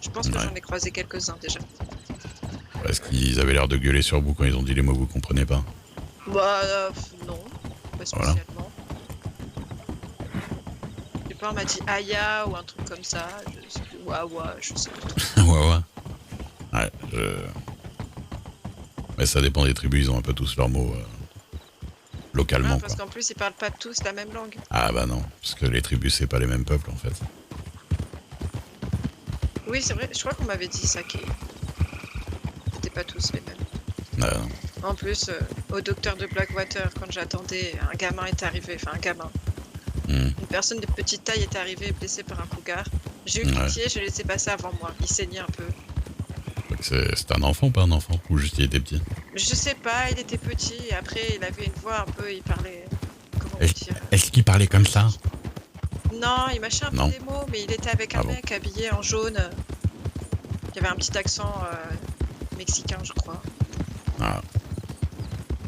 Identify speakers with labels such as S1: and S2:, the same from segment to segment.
S1: Je pense que
S2: Ouais.
S1: j'en ai croisé quelques-uns déjà.
S2: Est-ce qu'ils avaient l'air de gueuler sur vous quand ils ont dit les mots que vous comprenez pas?
S1: Bah non, pas
S2: Voilà.
S1: spécialement. Je sais pas, on m'a dit Aya ou un truc comme ça. Je sais plus. Wawa, je sais plus trop.
S2: Ouais, ouais. Ouais, mais ça dépend des tribus, ils ont un peu tous leurs mots
S1: Ah,
S2: localement,
S1: parce
S2: quoi.
S1: qu'en plus, ils parlent pas tous la même langue.
S2: Ah bah non, parce que les tribus, c'est pas les mêmes peuples, en fait.
S1: Oui, c'est vrai, je crois qu'on m'avait dit ça, qu'ils n'étaient pas tous les mêmes.
S2: Non.
S1: En plus, au docteur de Blackwater, quand j'attendais, un gamin est arrivé, enfin un gamin. Une personne de petite taille est arrivée blessée par un cougar. J'ai eu
S2: Ouais.
S1: pitié, je l'ai laissé passer avant moi. Il saignait un peu.
S2: C'est un enfant ou pas un enfant? Ou juste il était petit?
S1: Je sais pas, il était petit et après il avait une voix un peu, il parlait, comment vous
S2: Est-ce
S1: dire,
S2: est-ce qu'il parlait comme ça?
S1: Non, il mâchait un peu
S2: Non.
S1: des mots, mais il était avec un
S2: Ah bon.
S1: mec habillé en jaune, qui avait un petit accent mexicain, je crois.
S2: Ah,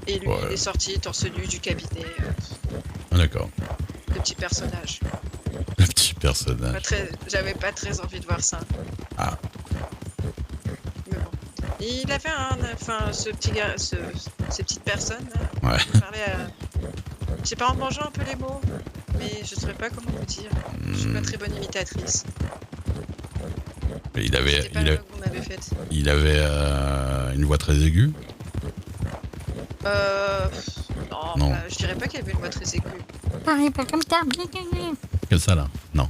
S1: Et lui, il
S2: ouais.
S1: est sorti torse nu du cabinet,
S2: Ah, d'accord.
S1: le petit personnage.
S2: Le petit personnage.
S1: J'avais pas très envie de voir ça.
S2: Ah,
S1: Mais bon. Il avait enfin, ce petit gars, ces petites personnes, là,
S2: ouais.
S1: il parlait je sais pas, en mangeant un peu les mots, mais je saurais pas comment vous dire. Je suis pas très bonne imitatrice.
S2: Mais
S1: C'était pas la voix que vous m'avez faite.
S2: il avait une voix très aiguë.
S1: Non,
S2: Non.
S1: je dirais pas qu'il y avait une voix très aiguë.
S2: Que ça là? Non.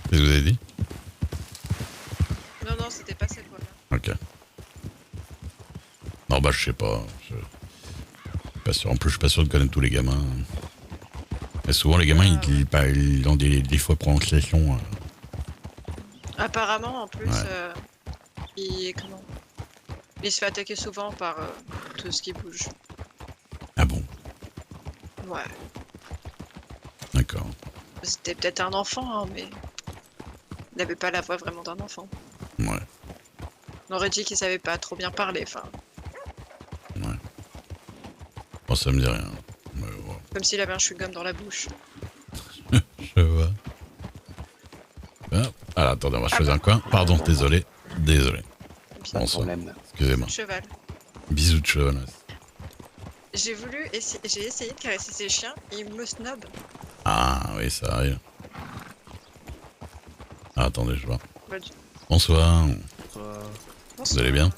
S2: Qu'est-ce que vous avez dit?
S1: Non, non, c'était pas cette voix-là.
S2: Ok. Non, bah je sais pas. Pas sûr. En plus, je suis pas sûr de connaître tous les gamins. Et souvent, les gamins, ils ont des faux prononciations.
S1: Apparemment, en plus,
S2: Ouais.
S1: il se fait attaquer souvent par tout ce qui bouge.
S2: Ah bon?
S1: Ouais.
S2: D'accord.
S1: C'était peut-être un enfant, hein, mais il n'avait pas la voix vraiment d'un enfant.
S2: Ouais.
S1: On aurait dit qu'il savait pas trop bien parler, enfin,
S2: Ouais. Bon, ça me dit rien. Mais bon.
S1: comme s'il avait un chewing-gum dans la bouche.
S2: Je vois. Ah, attendez, on va choisir
S1: bon
S2: un coin. Pardon, désolé. Désolé.
S1: Bien.
S2: Bonsoir. Excusez-moi.
S1: Cheval.
S2: Bisous de cheval.
S1: J'ai essayé de caresser ses chiens et il me snob.
S2: Ah oui, ça arrive. Ah, attendez, je vois.
S1: Bah,
S2: Bonsoir. Vous allez bien?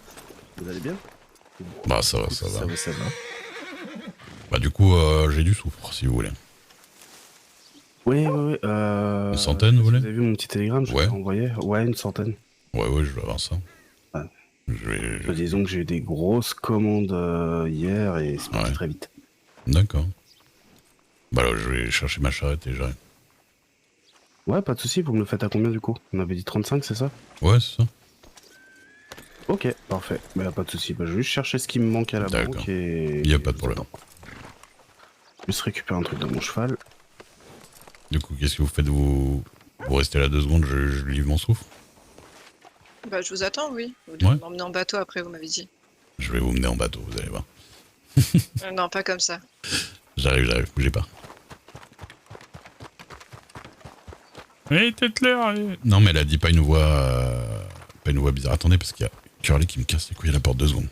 S3: Vous allez bien?
S2: Bah ça va, ça va.
S3: Ça va, ça va.
S2: Bah du coup, j'ai du soufre, si vous voulez.
S3: Oui, oui, oui.
S2: Une centaine, vous voulez?
S3: Vous avez vu mon petit télégramme, je
S2: Ouais.
S3: vous ai envoyé? Ouais, une centaine.
S2: Ouais, je vais avoir ça.
S3: Ouais.
S2: Je vais...
S3: Disons que j'ai eu des grosses commandes hier et c'est parti très vite.
S2: D'accord. Bah là, je vais chercher ma charrette et j'arrive.
S3: Ouais, pas de soucis, vous me le faites à combien du coup? On avait dit 35, c'est ça?
S2: Ouais, c'est ça.
S3: Ok, parfait. Bah pas de soucis, bah, je vais juste chercher ce qui me manque à la banque et...
S2: Y a pas de problème.
S3: Juste récupérer un truc dans mon cheval.
S2: Du coup, qu'est-ce que vous faites? Vous restez là 2 secondes, je livre mon souffle.
S1: Bah, je vous attends, oui. Vous devez m'emmener en bateau après, vous m'avez dit.
S2: Je vais vous mener en bateau, vous allez voir.
S1: Non, pas comme ça.
S2: J'arrive, bougez pas. Hé, Tetler. Non, mais elle a dit pas une voix bizarre. Attendez, parce qu'il y a Curly qui me casse les couilles à la porte, 2 secondes.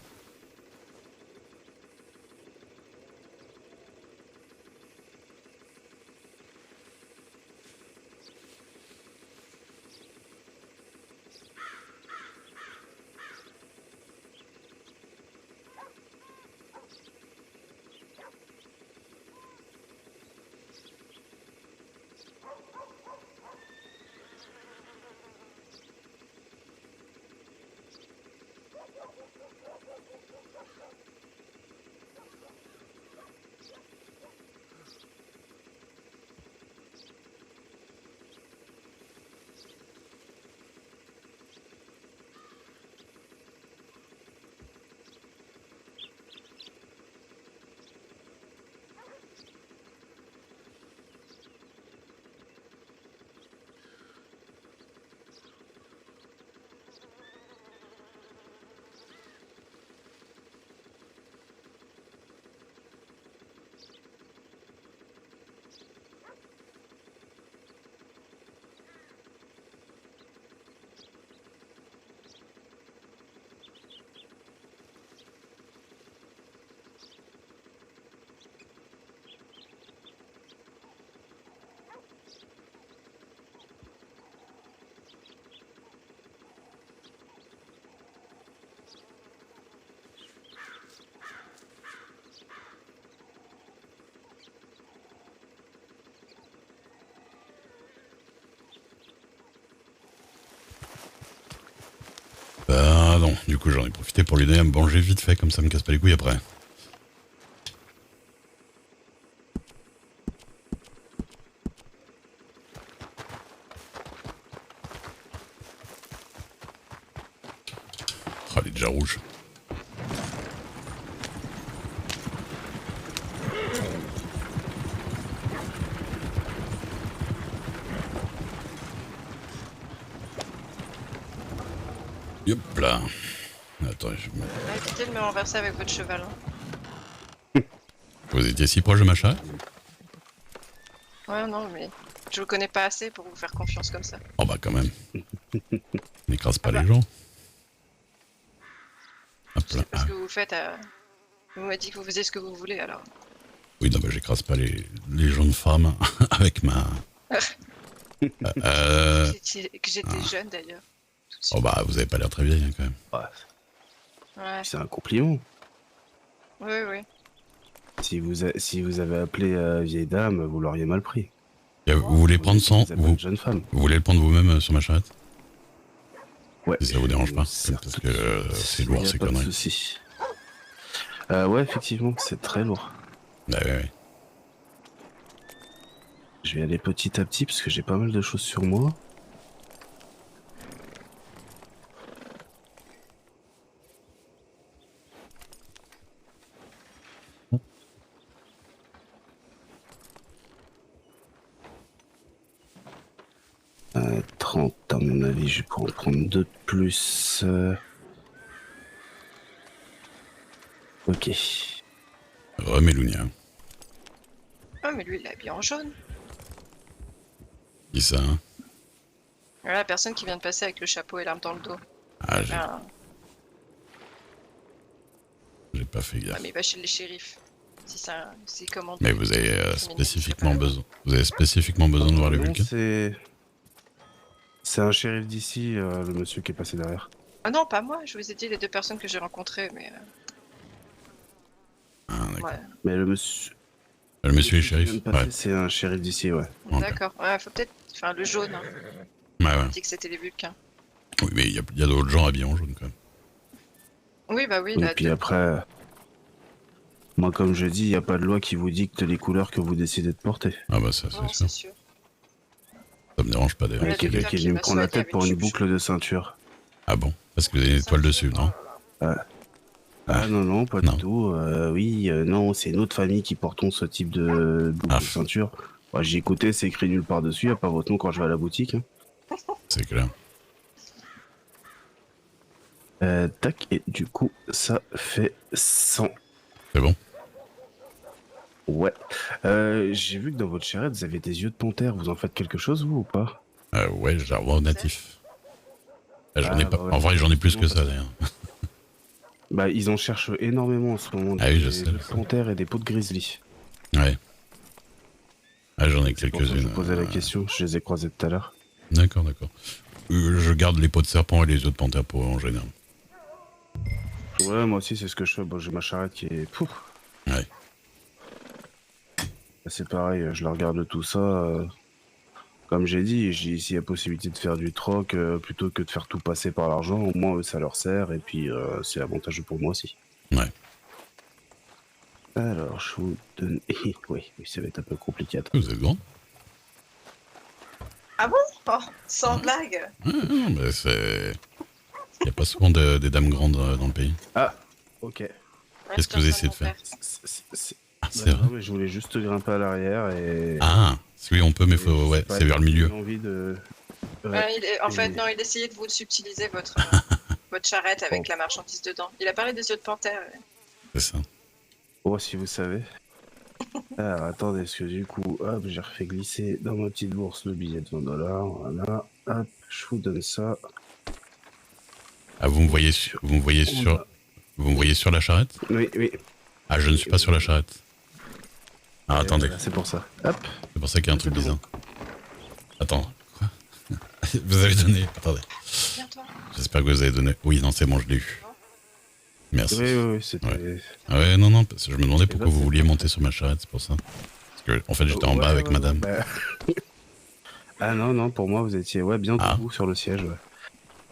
S2: du coup j'en ai profité pour lui donner à me manger vite fait, comme ça me casse pas les couilles après. Oh, elle est déjà rouge. Hop là. Attends,
S1: Évitez de me renverser avec votre cheval. Hein.
S2: Vous étiez si proche de ma charrette?
S1: Ouais, non, mais je vous connais pas assez pour vous faire confiance comme ça.
S2: Oh bah quand même. N'écrase pas les gens. Hop
S1: Je
S2: là.
S1: sais pas ce que vous faites. Vous m'avez dit que vous faisiez ce que vous voulez, alors.
S2: Oui, non, bah j'écrase pas les jeunes femmes avec ma...
S1: Que j'étais jeune, d'ailleurs.
S2: Oh bah vous avez pas l'air très vieille hein, quand même.
S1: Ouais.
S3: C'est un compliment.
S1: Oui, oui.
S3: Si vous avez appelé vieille dame, vous l'auriez mal pris.
S2: Et vous voulez prendre sans...
S3: Vous êtes une jeune femme.
S2: Vous voulez le prendre vous-même sur ma charrette?
S3: Ouais.
S2: Si ça vous dérange pas, parce que c'est lourd ces conneries.
S3: Pas de soucis. Ouais, effectivement, c'est très lourd.
S2: Bah ouais.
S3: Je vais aller petit à petit parce que j'ai pas mal de choses sur moi. Euh, 30 à mon avis, je peux en prendre 2 de plus. Ok.
S2: Remélounia.
S1: Ah, mais lui, il est habillé en jaune.
S2: Qui ça hein?
S1: Voilà, la personne qui vient de passer avec le chapeau et l'arme dans le dos.
S2: Ah,
S1: Ah,
S2: j'ai pas fait gaffe.
S1: mais il va chez les shérifs. Si ça, si commande.
S2: Mais vous avez spécifiquement besoin. Vous avez spécifiquement besoin de voir les
S3: Non,
S2: Vulcains?
S3: c'est un shérif d'ici, le monsieur qui est passé derrière.
S1: Ah non, pas moi. Je vous ai dit les deux personnes que j'ai rencontrées, mais.
S2: Ah, d'accord.
S1: Ouais.
S3: Mais le monsieur.
S2: Le monsieur est
S3: qui vient
S2: shérif?
S3: de passer,
S2: Ouais.
S3: c'est un shérif d'ici, ouais.
S2: Ok.
S1: D'accord. Ouais, faut peut-être. Enfin, le jaune. Hein.
S2: Ouais,
S1: On
S2: ouais.
S1: dit que c'était les Vulcains.
S2: Oui, mais il y a d'autres gens habillés en jaune quand même.
S1: Oui, bah oui.
S3: Et
S1: Là,
S3: puis après, moi comme je dis, il n'y a pas de loi qui vous dicte les couleurs que vous décidez de porter.
S2: Ah bah ça
S1: Non,
S2: c'est sûr.
S1: c'est sûr.
S2: Ça me dérange pas d'ailleurs.
S1: Ouais,
S3: Il y a quelqu'un
S1: quelqu'un
S3: qui est
S1: qui
S3: venu me
S1: m'a
S3: prendre la
S1: souhaité
S3: tête pour
S1: avec
S3: une
S1: une
S3: boucle de ceinture.
S2: Ah bon? Parce que vous avez une étoile dessus, non?
S3: Ah non, non, pas
S2: Non.
S3: du tout. Oui, non, c'est une autre famille qui portons ce type de boucle
S2: Ah.
S3: de ceinture. Moi, j'ai écouté, c'est écrit nulle part dessus, il n'y a pas votre nom quand je vais à la boutique. Hein.
S2: C'est clair.
S3: Tac, et du coup, ça fait 100.
S2: C'est bon?
S3: Ouais. J'ai vu que dans votre charrette, vous avez des yeux de panthère. Vous en faites quelque chose, vous, ou pas?
S2: Ouais, je la revois au natif. J'en ai
S3: Ah,
S2: pas.
S3: bah ouais.
S2: En vrai, j'en ai plus que ça d'ailleurs.
S3: Bah, ils en cherchent énormément en ce moment.
S2: Ah oui, je
S3: des
S2: sais.
S3: panthères et des peaux de grizzly.
S2: Ouais. Ah, j'en ai
S3: C'est pour ça que je
S2: quelques-unes.
S3: vous posais la question, je les ai croisés tout à l'heure.
S2: D'accord, d'accord. Je garde les peaux de serpent et les œufs de panthère pour en général.
S3: Ouais, moi aussi, c'est ce que je fais. Bon, j'ai ma charrette qui est... Pouf.
S2: Ouais.
S3: C'est pareil, je la regarde tout ça. Comme j'ai dit, s'il y a possibilité de faire du troc, plutôt que de faire tout passer par l'argent, au moins ça leur sert, et puis c'est avantageux pour moi aussi.
S2: Ouais.
S3: Alors, je vous donne... oui, ça va être un peu compliqué.
S2: Vous êtes grand?
S1: Ah bon? Oh, sans blague.
S2: Ouais, mais c'est... Il n'y a pas souvent des dames grandes dans le pays.
S3: Ah, ok.
S2: Qu'est-ce que vous essayez de faire? Ah, c'est
S3: Bah,
S2: vrai?
S3: non, mais je voulais juste grimper à l'arrière et...
S2: Ah, oui, on peut, mais faut...
S3: et
S2: Ouais,
S3: j'ai pas
S2: c'est vers le milieu.
S3: envie de...
S1: En fait, non, il essayait de vous subtiliser votre charrette avec
S3: Bon.
S1: la marchandise dedans. Il a parlé des yeux de panthère.
S2: C'est ça.
S3: Oh, si vous savez. Alors, attendez, parce que du coup, hop, j'ai refait glisser dans ma petite bourse le billet de 20$. Voilà, hop, je vous donne ça.
S2: Ah, vous me voyez sur... Vous me voyez sur la charrette?
S3: Oui, oui.
S2: Ah, je ne suis pas sur la charrette. Ah, attendez.
S3: Voilà, c'est pour ça. Hop.
S2: C'est pour ça qu'il y a un truc
S3: C'est bon.
S2: bizarre. Attends. Quoi? Vous avez donné... Attendez.
S1: Viens, toi.
S2: J'espère que vous avez donné... Oui, non, c'est bon, je l'ai eu. Merci.
S3: Oui, c'était...
S2: Ouais. Ah ouais, non, parce que je me demandais pourquoi
S3: là,
S2: vous
S3: c'est
S2: vouliez
S3: pas-
S2: monter sur ma charrette, c'est pour ça. Parce que, en fait, j'étais en bas
S3: Ouais,
S2: avec
S3: ouais,
S2: madame.
S3: bah. Ah non, pour moi, vous étiez bien
S2: Ah.
S3: debout sur le siège, ouais.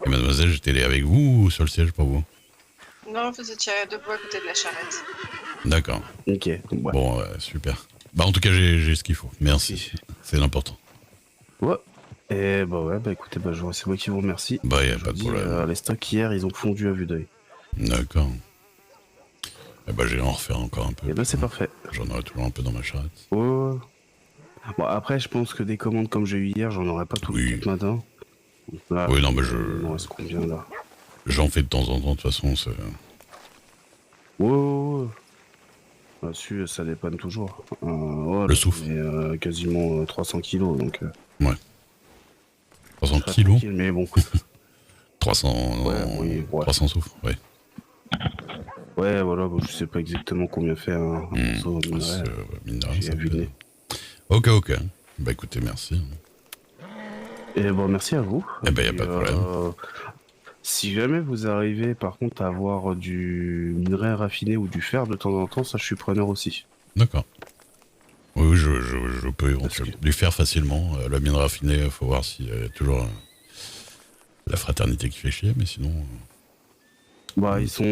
S2: Et mademoiselle, j'étais avec vous ou sur le siège pour vous?
S1: Non, vous étiez debout à côté de la charrette.
S2: D'accord.
S3: Ok, ouais.
S2: Bon, super. Bah, en tout cas, j'ai ce qu'il faut. Merci. C'est l'important.
S3: Ouais. Et bah ouais, bah écoutez, bah c'est moi qui vous remercie.
S2: Bah, y a
S3: Je
S2: pas
S3: vous
S2: de
S3: dis,
S2: problème.
S3: les stocks hier, ils ont fondu à vue d'œil.
S2: D'accord. Eh bah, j'ai en refaire encore un peu.
S3: Et bah c'est parfait.
S2: J'en aurai toujours un peu dans ma charrette.
S3: Oh. Bon, après, je pense que des commandes comme j'ai eu hier, j'en aurai pas tout
S2: Oui.
S3: le matin. Là,
S2: Oui, non, mais
S3: il m'en reste combien là?
S2: j'en fais de temps en temps, de toute façon.
S3: Ouais. Là-dessus, ça dépanne toujours. Ouais,
S2: Le
S3: là,
S2: souffle.
S3: mais quasiment 300 kilos, donc.
S2: Ouais. 300
S3: très
S2: kilos
S3: tranquille, mais bon.
S2: 300...
S3: Ouais, oui, ouais.
S2: 300 souffles, ouais.
S3: Ouais, voilà, bon, je sais pas exactement combien fait un morceau de minerai.
S2: Mine de rien,
S3: J'ai
S2: ça
S3: vu
S2: peut-
S3: le nez.
S2: Ok. Bah écoutez, merci.
S3: Et bon, merci à vous.
S2: Eh ben, y a
S3: Et,
S2: pas de problème.
S3: si jamais vous arrivez, par contre, à avoir du minerai raffiné ou du fer de temps en temps, ça, je suis preneur aussi.
S2: D'accord. Oui, je peux éventuellement lui faire facilement. La mine raffinée, faut voir s'il y a toujours la fraternité qui fait chier, mais sinon...
S3: Bah, ils sont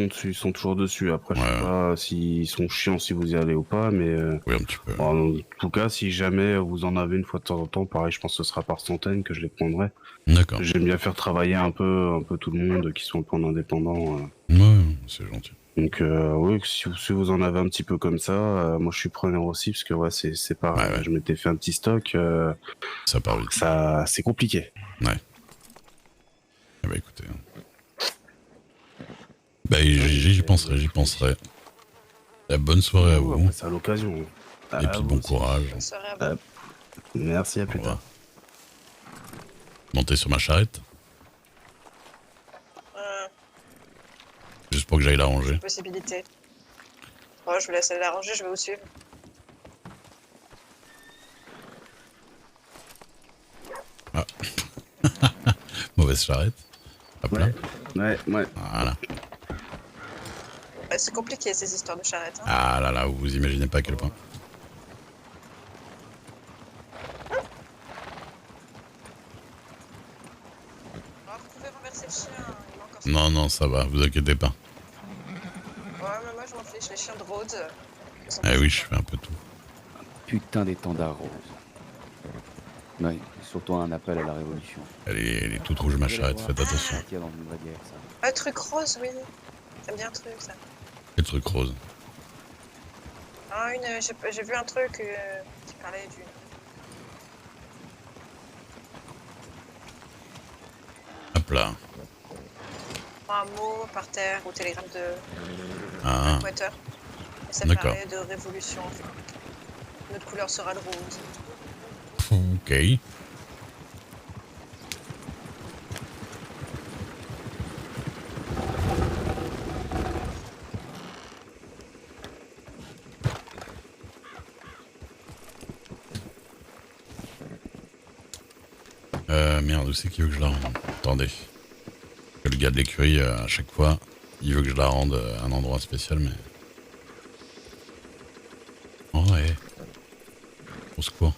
S3: dessus, ils sont toujours dessus. Après, je sais
S2: Ouais.
S3: pas s'ils sont chiants si vous y allez ou pas, mais
S2: Oui, un petit peu.
S3: en tout cas, si jamais vous en avez une fois de temps en temps, pareil, je pense que ce sera par centaines que je les prendrai.
S2: D'accord.
S3: J'aime bien faire travailler un peu tout le monde qui sont un peu en indépendant.
S2: Ouais, c'est gentil.
S3: Donc oui, si vous en avez un petit peu comme ça, moi je suis preneur aussi parce que ouais, c'est pareil.
S2: Ouais.
S3: Je m'étais fait un petit stock.
S2: Ça part vite.
S3: Ça, c'est compliqué.
S2: Ouais. Eh bah écoutez. Bah j'y penserai. La bonne soirée à vous.
S3: C'est à l'occasion.
S2: Et puis bon courage.
S1: Bonne soirée à vous.
S3: Merci, à plus
S2: Au revoir.
S3: tard.
S2: Montez sur ma charrette,
S1: Euh,
S2: juste pour que j'aille la ranger.
S1: possibilité. Bon, je vous laisse aller la ranger, je vais vous suivre.
S2: Mauvaise charrette. Hop là.
S3: Ouais.
S2: Voilà.
S1: Ouais, c'est compliqué ces histoires de charrette. Hein.
S2: Ah là là, vous imaginez pas à quel point.
S1: Alors, vous pouvez renverser le chien, il manque encore
S2: Non, ça va, vous inquiétez pas.
S1: Ouais, mais moi je m'en fiche, les chiens de Rhodes. ils sont
S2: Eh
S1: pas
S2: oui,
S1: sympas.
S2: je fais un peu tout.
S4: Putain d'étendard rose. Oui, surtout un appel à la révolution.
S2: Elle est toute rouge ma charrette, faites attention.
S4: Tiens, dans une vraie guerre, ça.
S1: Ah, truc rose, oui. T'aimes bien un truc, ça.
S2: Quel truc rose.
S1: Ah, j'ai vu un truc qui parlait d'une...
S2: Hop là.
S1: un mot par terre au télégramme de
S2: Ah,
S1: Blackwater. Et ça
S2: D'accord.
S1: parlait de révolution. Enfin. Notre couleur sera le rose.
S2: ok. Merde, où c'est qu'il veut que je la rende? Attendez. Le gars de l'écurie, à chaque fois, il veut que je la rende à un endroit spécial, mais... Oh ouais. Au secours.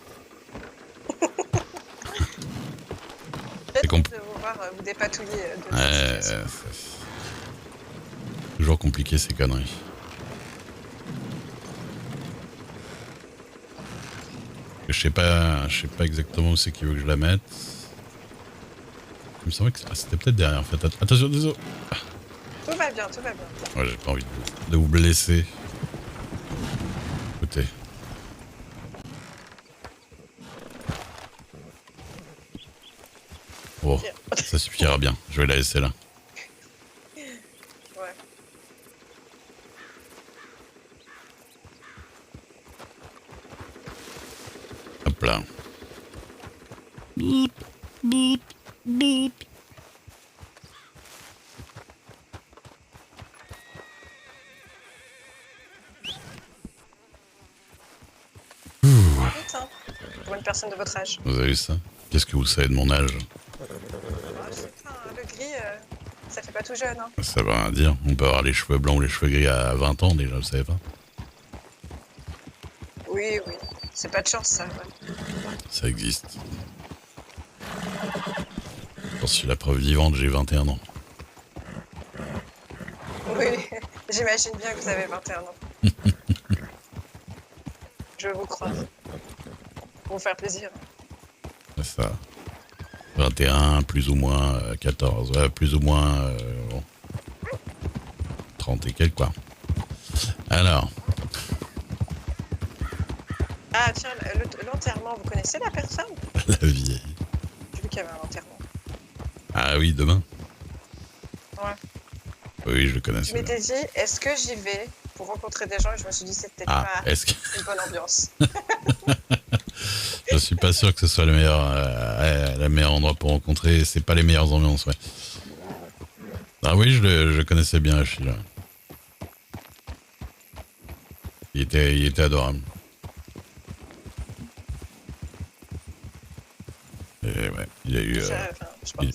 S1: Peut-être
S2: compl-
S1: de vous voir vous dépatouiller de
S2: Ouais,
S1: cette situation.
S2: c'est toujours compliqué ces conneries. Je sais pas exactement où c'est qu'il veut que je la mette. Il me semblait que c'était peut-être derrière. Faites attention, désolé.
S1: Tout va bien, tout va bien.
S2: Ouais, j'ai pas envie de vous blesser. Écoutez. Oh, ça suffira bien. Je vais la laisser là.
S1: Ouais.
S2: Hop là. Bip, bip, bip.
S1: Vite, hein. Pour une personne de votre âge.
S2: Vous avez vu ça? Qu'est-ce que vous savez de mon âge?
S1: Ah, je sais pas, hein, le gris, ça fait pas tout jeune. Hein.
S2: Ça veut rien dire. On peut avoir les cheveux blancs ou les cheveux gris à 20 ans déjà, vous savez pas?
S1: Oui, oui. C'est pas de chance, ça. Ouais.
S2: Ça existe. J'en suis la preuve vivante, j'ai 21 ans.
S1: Oui, j'imagine bien que vous avez 21 ans. Je vous crois. Pour vous faire plaisir.
S2: C'est ça. 21, plus ou moins 14, plus ou moins bon, 30 et quelques, quoi. Alors,
S1: Ah tiens, l'enterrement, vous connaissez la personne?
S2: la vieille.
S1: J'ai vu qu'il y avait un enterrement.
S2: Ah oui, demain?
S1: Ouais.
S2: Oui, je le connais.
S1: Je m'étais dit, est-ce que j'y vais pour rencontrer des gens? Et je me suis dit, c'est peut-être pas
S2: Est-ce que...
S1: une bonne ambiance.
S2: Je suis pas sûr que ce soit le meilleur endroit pour rencontrer. C'est pas les meilleures ambiances, ouais. Ah oui, je le connaissais bien, Achille. Il était adorable. Et ouais, il a eu,
S1: Je pense.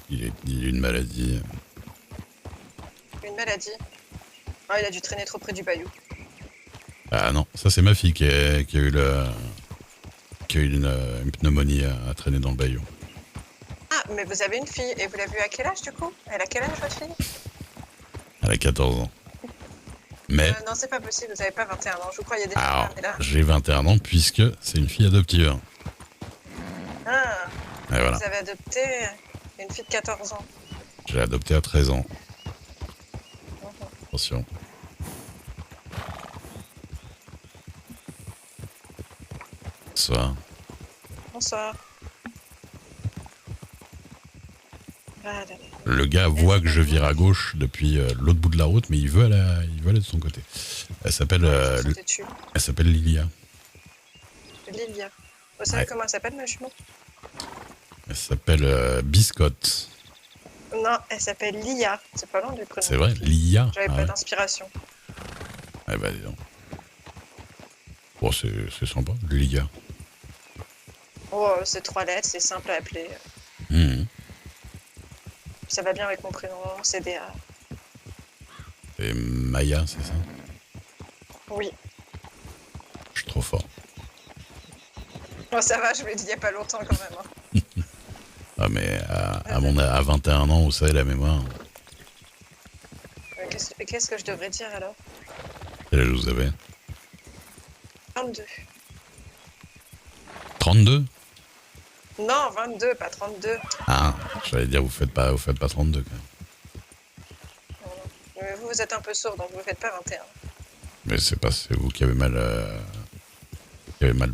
S2: il a eu une maladie.
S1: Une maladie. Ah, il a dû traîner trop près du bayou.
S2: Ah non, ça c'est ma fille qui a eu une pneumonie à traîner dans le bayou.
S1: Ah, mais vous avez une fille, et vous l'avez vue à quel âge du coup? Elle a quel âge votre fille?
S2: Elle a 14 ans. Mais...
S1: Non, c'est pas possible, vous avez pas 21 ans, je vous croyais déjà.
S2: Alors,
S1: Mais là...
S2: j'ai 21 ans puisque c'est une fille adoptive.
S1: Ah,
S2: Et voilà,
S1: vous avez adopté une fille de 14 ans.
S2: j'ai adopté à 13 ans. Attention. Bonsoir.
S1: Bonsoir. Ah, là, là.
S2: Le gars voit que je vire à gauche depuis l'autre bout de la route, mais il veut aller de son côté. Elle s'appelle Lilia.
S1: Lilia. Vous savez
S2: Ouais.
S1: comment elle s'appelle, ma jument?
S2: Elle s'appelle Biscotte.
S1: Non, elle s'appelle Lia. C'est pas loin du prénom.
S2: C'est vrai, Lia.
S1: J'avais
S2: Ah
S1: pas
S2: ouais.
S1: d'inspiration.
S2: Eh ben dis donc. Bon, c'est sympa, Lia.
S1: Oh, c'est 3 lettres, c'est simple à appeler.
S2: Mhm.
S1: Ça va bien avec mon prénom, c'est DA.
S2: Et Maya, c'est ça?
S1: Oui.
S2: Je suis trop fort.
S1: Oh, ça va, je me l'ai dit il y a pas longtemps quand même. Hein.
S2: Ah mais à 21 ans, vous savez, la mémoire.
S1: Qu'est-ce que je devrais dire alors?
S2: Quel âge vous avez?
S1: 22.
S2: 32?
S1: Non, 22, pas 32.
S2: Ah, j'allais dire, vous faites pas 32 quand même.
S1: Mais vous êtes un peu sourd, donc vous faites pas 21.
S2: Mais c'est vous qui avez mal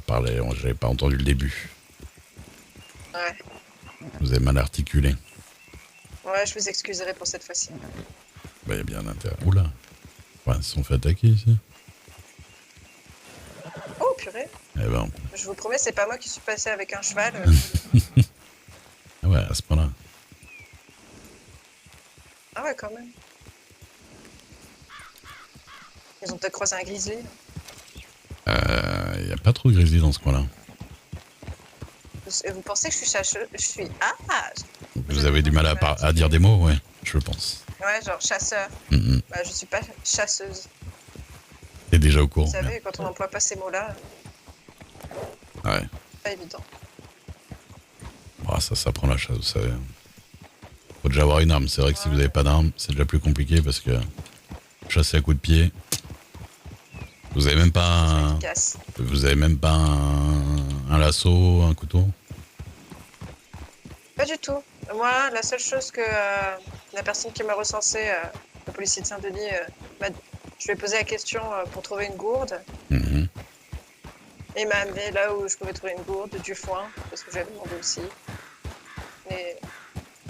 S2: parlé, j'avais pas entendu le début.
S1: Ouais.
S2: Vous avez mal articulé.
S1: Ouais, je vous excuserai pour cette fois-ci.
S2: Bah, y a bien un intérêt. Oula. Ouais, ils se sont fait attaquer ici.
S1: Oh, purée.
S2: Eh ben,
S1: Je vous promets, c'est pas moi qui suis passé avec un cheval.
S2: ah ouais, à ce point-là.
S1: Ah ouais, quand même. Ils ont peut-être croisé un grizzly.
S2: Y a pas trop de grizzly dans ce coin-là.
S1: Vous pensez que je suis chasseuse? Je suis... Ah!
S2: Vous avez du mal à dire des mots, ouais, je pense.
S1: Ouais, genre chasseur. Bah, je suis pas chasseuse.
S2: T'es déjà au courant.
S1: Vous savez, quand on n'emploie pas ces mots-là,
S2: Ouais.
S1: c'est pas évident.
S2: Oh, ça prend la chasse, vous savez. Faut déjà avoir une arme. C'est vrai que si vous n'avez pas d'arme, c'est déjà plus compliqué parce que chasser à coups de pied, vous avez même pas un lasso, un couteau.
S1: Pas du tout. Moi, la seule chose que la personne qui m'a recensé, le policier de Saint-Denis, je lui ai posé la question pour trouver une gourde.
S2: Mhm.
S1: Et il m'a amené là où je pouvais trouver une gourde, du foin, parce que j'avais demandé aussi. Mais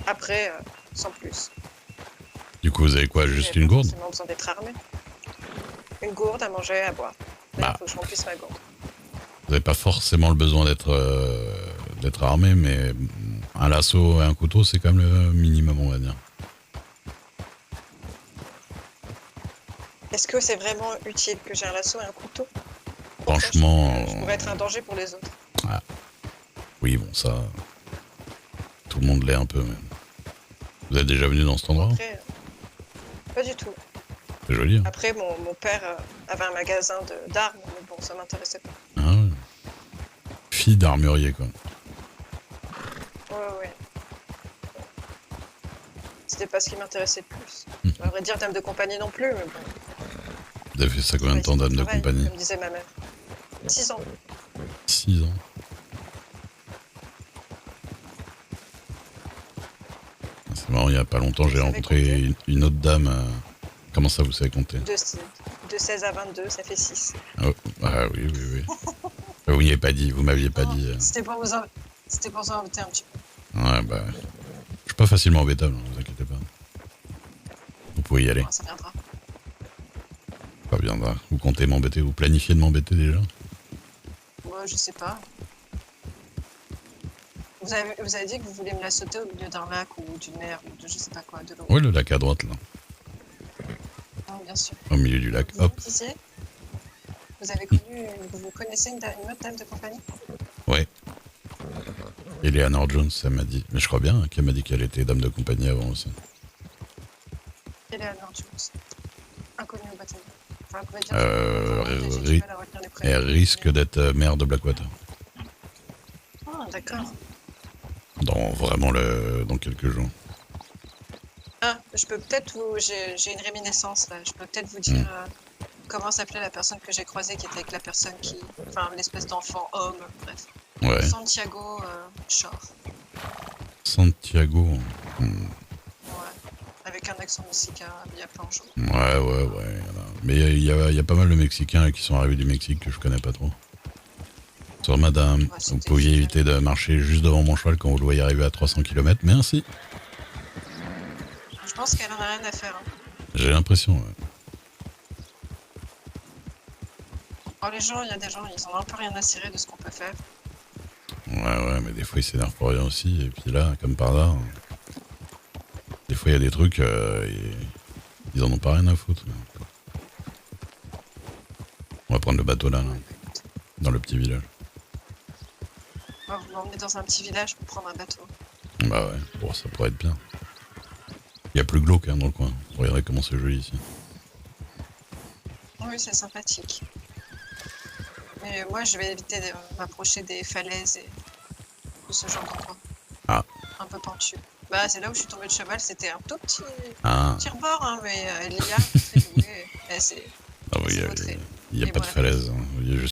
S1: après, sans plus.
S2: Du coup, vous avez quoi? Juste une gourde?
S1: J'ai pas besoin d'être armé. Une gourde à manger, à boire. Il faut que je remplisse ma gourde.
S2: Vous n'avez pas forcément le besoin d'être armé, mais un lasso et un couteau, c'est quand même le minimum, on va dire.
S1: Est-ce que c'est vraiment utile que j'ai un lasso et un couteau?
S2: Franchement...
S1: Je pourrais être un danger pour les autres.
S2: Ah. Oui, bon, ça... Tout le monde l'est un peu, mais... Vous êtes déjà venu dans cet endroit?
S1: Après, pas du tout.
S2: C'est joli, hein?
S1: Après, mon père avait un magasin d'armes, mais bon, ça m'intéressait pas.
S2: Ah ouais. Fille d'armurier, quoi.
S1: Ouais. C'était pas ce qui m'intéressait le plus. À vrai dire, dame de compagnie non plus, mais bon.
S2: Vous avez fait ça combien de temps, dame de compagnie?
S1: Comme disait ma mère. 6 ans.
S2: 6 ans. C'est marrant, il y a pas longtemps, j'ai rencontré une autre dame. Comment ça, vous savez compter?
S1: De 16 à 22, ça fait 6.
S2: Oh, ah oui, oui, oui. Vous m'y avez pas dit, vous m'aviez pas dit.
S1: C'était pour vous embêter un petit peu.
S2: Ouais, bah. Je suis pas facilement embêtable, hein, vous inquiétez pas. Vous pouvez y aller.
S1: Ça viendra.
S2: Ça viendra. Vous comptez m'embêter, vous planifiez de m'embêter déjà?
S1: Moi, je sais pas. Vous avez dit que vous voulez me la sauter au milieu d'un lac ou d'une mer ou de je sais pas quoi, de l'eau.
S2: Oui, le lac à droite, là.
S1: Non, bien sûr.
S2: Au milieu du lac,
S1: Vous
S2: hop.
S1: me disiez, vous connaissez une autre dame de compagnie?
S2: Ouais. Eleanor Jones, ça m'a dit. Mais je crois bien qu'elle m'a dit qu'elle était dame de compagnie avant aussi.
S1: Eleanor Jones. Inconnue au bataillon. Enfin, on pourrait dire
S2: elle risque d'être maire de Blackwater.
S1: Ah, d'accord.
S2: Dans quelques jours.
S1: Ah, je peux peut-être vous... J'ai une réminiscence, là. Je peux peut-être vous dire comment s'appelait la personne que j'ai croisée qui était avec la personne qui... Enfin, l'espèce d'enfant homme, bref.
S2: Ouais.
S1: Santiago Shore.
S2: Santiago.
S1: Ouais. Avec un accent mexicain, il y a plein de jours.
S2: Ouais. Voilà. Mais il y a pas mal de Mexicains qui sont arrivés du Mexique que je connais pas trop. Sur madame, vous pouviez éviter de marcher juste devant mon cheval quand vous le voyez arriver à 300 km, mais ainsi.
S1: Je pense qu'elle en a rien à faire. Hein.
S2: J'ai l'impression, ouais.
S1: Oh, les gens, il y a des gens, ils ont un peu rien à cirer de ce qu'on peut faire.
S2: Ouais, mais des fois ils s'énervent pour rien aussi, et puis là, comme par hasard, des fois il y a des trucs, ils en ont pas rien à foutre. On va prendre le bateau là, dans le petit village.
S1: Vous m'emmenez dans un petit village pour prendre un bateau.
S2: Bah ouais, bon, ça pourrait être bien. Il y a plus glauque dans le coin. Regardez comment c'est joli ici.
S1: Oui, c'est sympathique. Mais moi, je vais éviter de m'approcher des falaises et de ce genre d'endroit.
S2: Ah.
S1: Un peu pentu. Bah, c'est là où je suis tombée de cheval. C'était un tout petit, petit rebord, hein, mais Lia, très douée.
S2: Ah oui, il n'y a pas de falaise. Hein. Il y a juste